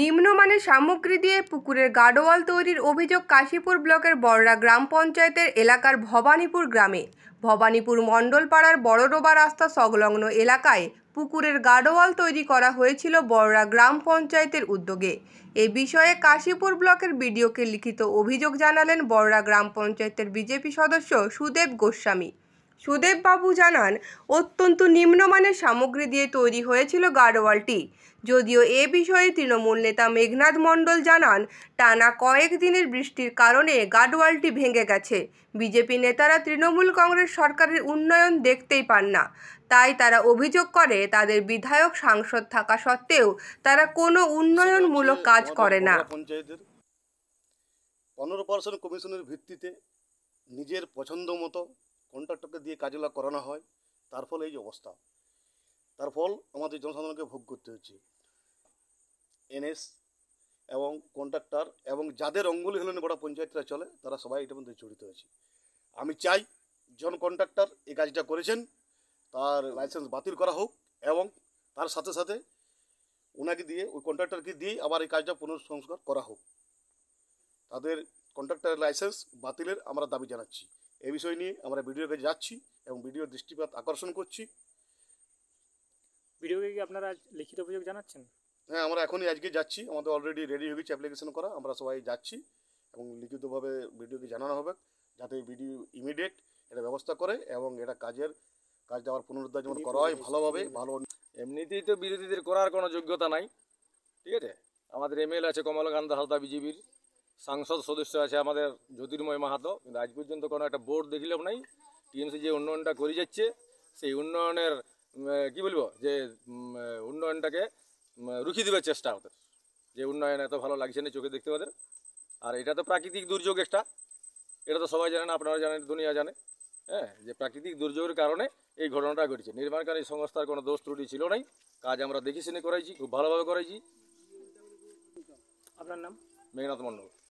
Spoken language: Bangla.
নিম্নমানের সামগ্রী দিয়ে পুকুরের গার্ডওয়াল তৈরির অভিযোগ কাশীপুর ব্লকের বড়রা গ্রাম পঞ্চায়েতের এলাকার ভবানীপুর গ্রামে। ভবানীপুর মণ্ডলপাড়ার বড়ডোবা রাস্তা সংলগ্ন এলাকায় পুকুরের গার্ডওয়াল তৈরি করা হয়েছিল বড়রা গ্রাম পঞ্চায়েতের উদ্যোগে। এ বিষয়ে কাশীপুর ব্লকের বিডিওকে লিখিত অভিযোগ জানালেন বড়রা গ্রাম পঞ্চায়েতের বিজেপি সদস্য সুদেব গোস্বামী। সুদেব বাবু জানান, অত্যন্ত নিম্নমানের সামগ্রী দিয়ে তৈরি হয়েছিল গার্ডওয়ালটি। যদিও এ বিষয়ে তৃণমূল নেতা মেঘনাদ মণ্ডল জানান, টানা কয়েক দিনের বৃষ্টির কারণে গার্ডওয়ালটি ভেঙে গেছে। বিজেপি নেতারা তৃণমূল কংগ্রেস সরকারের উন্নয়ন দেখতেই পান না, তাই তারা অভিযোগ করে তাদের বিধায়ক সাংসদ থাকা সত্ত্বেও তারা কোনো উন্নয়নমূলক কাজ করে না। পঞ্চায়েতের 15% কমিশনের ভিত্তিতে নিজের পছন্দ মতো কন্ট্রাক্টরকে দিয়ে কাজগুলো করানো হয়, তার ফলে এই যে অবস্থা, তার ফল আমাদের জনসাধারণকে ভোগ করতে হচ্ছে। এনএস এবং কন্ট্রাক্টর এবং যাদের অঙ্গুলি হলেন গোটা পঞ্চায়েতরা চলে, তারা সবাই এটার মধ্যে জড়িত হয়েছে। আমি চাই জন কন্ট্রাক্টর এই কাজটা করেছেন তার লাইসেন্স বাতিল করা হোক এবং তার সাথে সাথে ওনাকে দিয়ে ওই কন্ট্রাক্টরকে দিয়েই আবার এই কাজটা পুনঃসংস্কার করা হোক। তাদের কন্ট্রাক্টরের লাইসেন্স বাতিলের আমরা দাবি জানাচ্ছি। এই বিষয় নিয়ে আমরা ভিডিওর কাছে যাচ্ছি এবং ভিডিওর দৃষ্টিপাত আকর্ষণ করছি। ভিডিওকে কি আপনারা লিখিত অভিযোগ জানাচ্ছেন? হ্যাঁ, আমরা এখনই আজকে যাচ্ছি, আমাদের অলরেডি রেডি হয়ে গেছে অ্যাপ্লিকেশন করা, আমরা সবাই যাচ্ছি এবং লিখিতভাবে ভিডিওকে জানানো হবে যাতে ভিডিও ইমিডিয়েট এটা ব্যবস্থা করে এবং এটা কাজটা আবার পুনরুদ্ধার যেমন করা হয় ভালোভাবে। ভালো এমনিতেই তো বিরোধীদের করার কোনো যোগ্যতা নাই, ঠিক আছে। আমাদের এমএলএ আছে কমলকান্ত হালদা বিজেপির, সাংসদ সদস্য আছে আমাদের জ্যোতির্ময় মাহাতো, কিন্তু আজ পর্যন্ত কোনো একটা বোর্ড দেখলেও নাই। টিএমসি যে উন্নয়নটা করে যাচ্ছে সেই উন্নয়নের কি বলবো যে উন্নয়নটাকে রুখিয়ে দেওয়ার চেষ্টা ওদের, যে উন্নয়ন এত ভালো লাগছে না চোখে দেখতে ওদের। আর এটা তো প্রাকৃতিক দুর্যোগ একটা, এটা তো সবাই জানেন, আপনারা জানেন, দুনিয়া জানে, হ্যাঁ, যে প্রাকৃতিক দুর্যোগের কারণে এই ঘটনাটা ঘটেছে। নির্মাণকারী সংস্থার কোনো দোষ ত্রুটি ছিল নাই, কাজ আমরা দেখে শুনে করাইছি, খুব ভালোভাবে করাইছি। আপনার নাম? মেঘনাথ মণ্ডল।